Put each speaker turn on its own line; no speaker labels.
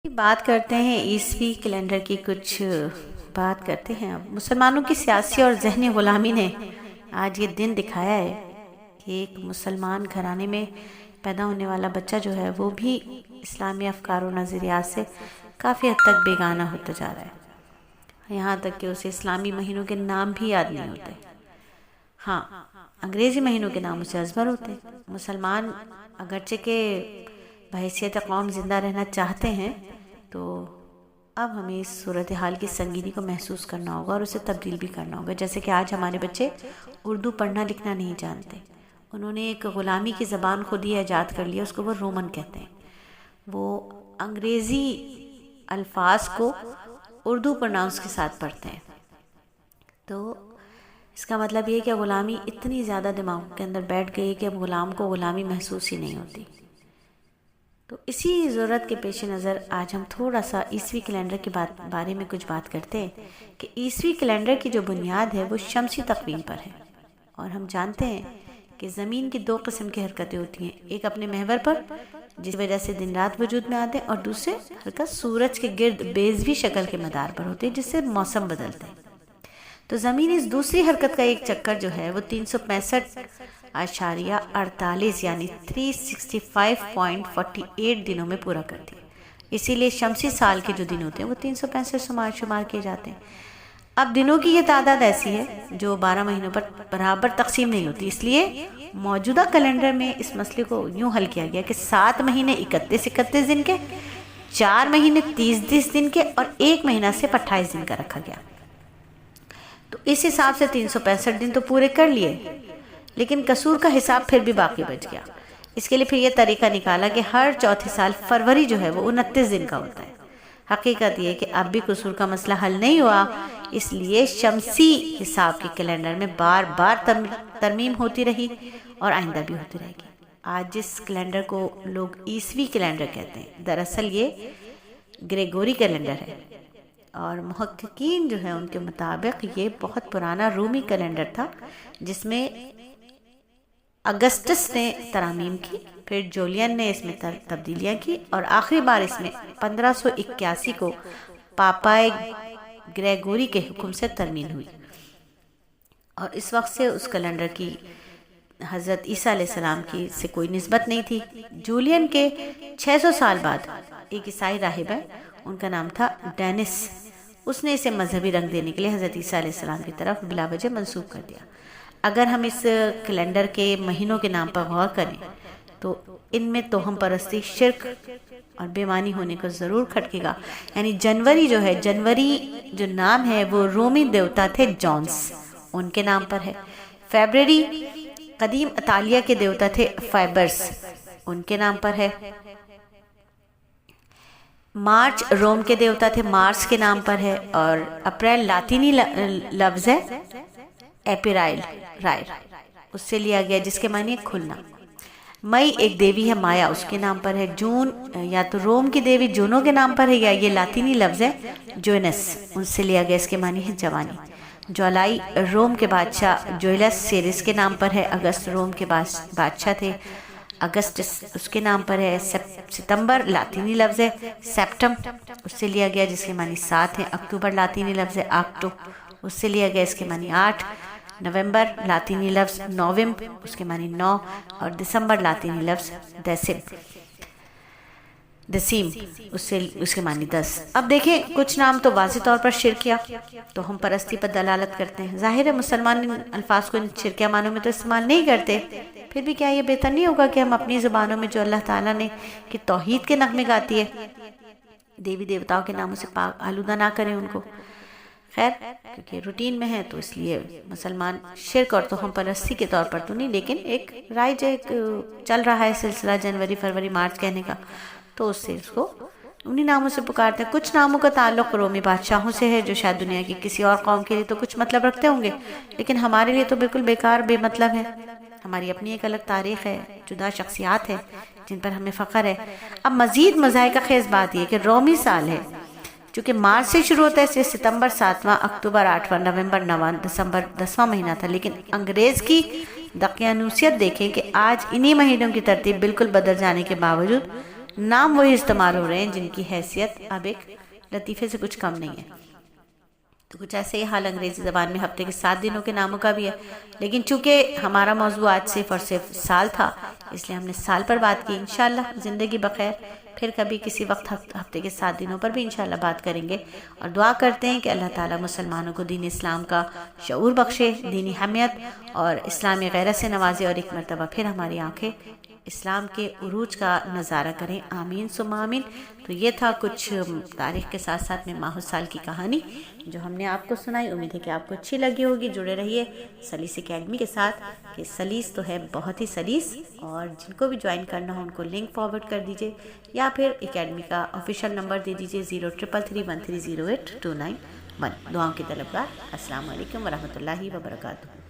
بات کرتے ہیں عیسوی کیلنڈر کی کچھ بات کرتے ہیں۔ اب مسلمانوں کی سیاسی اور ذہنی غلامی نے آج یہ دن دکھایا ہے کہ ایک مسلمان گھرانے میں پیدا ہونے والا بچہ جو ہے وہ بھی اسلامی افکار و نظریات سے کافی حد تک بیگانہ ہوتا جا رہا ہے، یہاں تک کہ اسے اسلامی مہینوں کے نام بھی یاد نہیں ہوتے۔ ہاں، انگریزی مہینوں کے نام اسے ازبر ہوتے۔ مسلمان اگرچہ کہ بحیثیت قوم زندہ رہنا چاہتے ہیں، تو اب ہمیں اس صورتحال کی سنگینی کو محسوس کرنا ہوگا اور اسے تبدیل بھی کرنا ہوگا۔ جیسے کہ آج ہمارے بچے اردو پڑھنا لکھنا نہیں جانتے، انہوں نے ایک غلامی کی زبان خود ہی ایجاد کر لیا، اس کو وہ رومن کہتے ہیں۔ وہ انگریزی الفاظ کو اردو پرناؤنس کے ساتھ پڑھتے ہیں، تو اس کا مطلب یہ کہ غلامی اتنی زیادہ دماغ کے اندر بیٹھ گئی کہ اب غلام کو غلامی محسوس ہی نہیں ہوتی۔ تو اسی ضرورت کے پیش نظر آج ہم تھوڑا سا عیسوی کیلنڈر کے بارے میں کچھ بات کرتے ہیں کہ عیسوی کیلنڈر کی جو بنیاد ہے وہ شمسی تقویم پر ہے، اور ہم جانتے ہیں کہ زمین کی دو قسم کی حرکتیں ہوتی ہیں، ایک اپنے محور پر جس وجہ سے دن رات وجود میں آتے ہیں، اور دوسرے حرکت سورج کے گرد بیضوی شکل کے مدار پر ہوتی ہے جس سے موسم بدلتے ہیں۔ تو زمین اس دوسری حرکت کا ایک چکر جو ہے وہ 365.48 یعنی 365.48 دنوں میں پورا کرتی ہے۔ اسی لیے شمسی سال کے جو دن ہوتے ہیں وہ 365 شمار کیے جاتے ہیں۔ اب دنوں کی یہ تعداد ایسی ہے جو 12 مہینوں پر برابر تقسیم نہیں ہوتی، اس لیے موجودہ کیلنڈر میں اس مسئلے کو یوں حل کیا گیا کہ 7 مہینے 31 دن کے، 4 مہینے 30 دن کے، اور 1 مہینہ صرف 28 دن کا رکھا گیا۔ تو اس حساب سے 365 دن تو پورے کر لیے، لیکن قصور کا حساب پھر بھی باقی بچ گیا۔ اس کے لیے پھر یہ طریقہ نکالا کہ ہر چوتھے سال فروری جو ہے وہ 29 دن کا ہوتا ہے۔ حقیقت یہ کہ اب بھی قصور کا مسئلہ حل نہیں ہوا، اس لیے شمسی حساب کے کیلنڈر میں بار بار ترمیم ہوتی رہی اور آئندہ بھی ہوتی رہے گی۔ آج جس کیلنڈر کو لوگ عیسوی کیلنڈر کہتے ہیں، دراصل یہ گریگوری کیلنڈر ہے، اور محققین جو ہیں ان کے مطابق یہ بہت پرانا رومی کیلنڈر تھا جس میں اگسٹس نے ترامیم کی، پھر جولین نے اس میں تبدیلیاں کی، اور آخری بار اس میں 1581 کو پاپائے گریگوری کے حکم سے ترمیم ہوئی، اور اس وقت سے اس کیلنڈر کی حضرت عیسیٰ علیہ السلام کی سے کوئی نسبت نہیں تھی۔ جولین کے 600 سال بعد ایک عیسائی راہب ہے، ان کا نام تھا ڈینس، اس نے اسے مذہبی رنگ دینے کے لیے حضرت عیسیٰ علیہ السلام کی طرف بلا وجہ منسوب کر دیا۔ اگر ہم اس کیلنڈر کے مہینوں کے نام پر غور کریں تو ان میں توہم پرستی، شرک اور بے معنی ہونے کو ضرور کھٹکے گا۔ یعنی جنوری جو ہے، جنوری جو نام ہے وہ رومی دیوتا تھے جانس، ان کے نام پر ہے۔ فیبرری قدیم اطالیہ کے دیوتا تھے فائبرس، ان کے نام پر ہے۔ مارچ روم کے دیوتا تھے مارس کے نام پر ہے، اور اپریل لاطینی لفظ ہے اپریل رائر، اس سے لیا گیا جس کے معنی کھلنا۔ مئی ایک دیوی ہے مایا، اس کے نام پر ہے۔ جون یا تو روم کی دیوی جونو کے نام پر ہے، یا یہ لاطینی لفظ ہے جوینس، ان سے لیا گیا، اس کے معنی ہے جوانی۔ جولائی روم کے بادشاہ جویلس سیریس کے نام پر ہے۔ اگست روم کے بادشاہ تھے اگسٹس، اس کے نام پر ہے۔ ستمبر لاطینی لفظ ہے سیپٹم، اس سے لیا گیا جس کے معنی 7 ہے۔ اکتوبر لاطینی لفظ ہے آکٹو، اس سے لیا گیا، اس کے معنی 8۔ نومبر لاطینی لفظ نووم، اس کے معنی 9، اور دسمبر لاطینی لفظ دسیم، اس کے معنی 10۔ اب دیکھیں کچھ نام تو واضح طور پر شرکیہ تو ہم پرستی پر دلالت کرتے ہیں۔ ظاہر ہے مسلمان ان الفاظ کو ان شرکیہ معنوں میں تو استعمال نہیں کرتے، پھر بھی کیا یہ بہتر نہیں ہوگا کہ ہم اپنی زبانوں میں جو اللہ تعالیٰ نے کہ توحید کے نغمے گاتی ہے، دیوی دیوتاؤں کے ناموں سے پاک آلودہ نہ کریں ان کو؟ خیر، کیونکہ روٹین میں ہے تو اس لیے مسلمان شرک اور توہم پرستی کے طور پر تو نہیں، لیکن ایک رائج ایک چل رہا ہے سلسلہ جنوری فروری مارچ کہنے کا، تو اس سے اس کو انہی ناموں سے پکارتے ہیں۔ کچھ ناموں کا تعلق رومی بادشاہوں سے ہے جو شاید دنیا کی کسی اور قوم کے لیے تو کچھ مطلب رکھتے ہوں گے، لیکن ہمارے لیے تو بالکل بیکار بے مطلب ہے۔ ہماری اپنی ایک الگ تاریخ ہے، جدا شخصیات ہے جن پر ہمیں فخر ہے۔ اب مزید مضحکہ خیز بات یہ کہ رومی سال ہے چونکہ مارچ سے شروع ہوتا ہے، اس لیے ستمبر 7واں، اکتوبر 8واں، نومبر 9واں، دسمبر 10واں مہینہ تھا، لیکن انگریز کی دقیانوسیت دیکھیں کہ آج انہی مہینوں کی ترتیب بالکل بدل جانے کے باوجود نام وہی استعمال ہو رہے ہیں جن کی حیثیت اب ایک لطیفے سے کچھ کم نہیں ہے۔ تو کچھ ایسے ہی حال انگریزی زبان میں ہفتے کے 7 دنوں کے ناموں کا بھی ہے، لیکن چونکہ ہمارا موضوع آج صرف اور صرف سال تھا، اس لیے ہم نے سال پر بات کی۔ انشاءاللہ زندگی بخیر پھر کبھی کسی وقت ہفتے کے 7 دنوں پر بھی انشاءاللہ بات کریں گے، اور دعا کرتے ہیں کہ اللہ تعالیٰ مسلمانوں کو دین اسلام کا شعور بخشے، دینی حمیت اور اسلامی غیرت سے نوازے، اور ایک مرتبہ پھر ہماری آنکھیں اسلام کے عروج کا نظارہ کریں۔ آمین ثم آمین۔ تو یہ تھا کچھ تاریخ کے ساتھ ساتھ میں ماہ سال کی کہانی جو ہم نے آپ کو سنائی۔ امید ہے کہ آپ کو اچھی لگی ہوگی۔ جڑے رہیے سلیس اکیڈمی کے ساتھ، کہ سلیس تو ہے بہت ہی سلیس، اور جن کو بھی جوائن کرنا ہو ان کو لنک فارورڈ کر دیجئے، یا پھر اکیڈمی کا آفیشیل نمبر دے دیجئے 0333130829 دعاؤں کی طلبگار۔ السلام علیکم ورحمۃ اللہ وبرکاتہ۔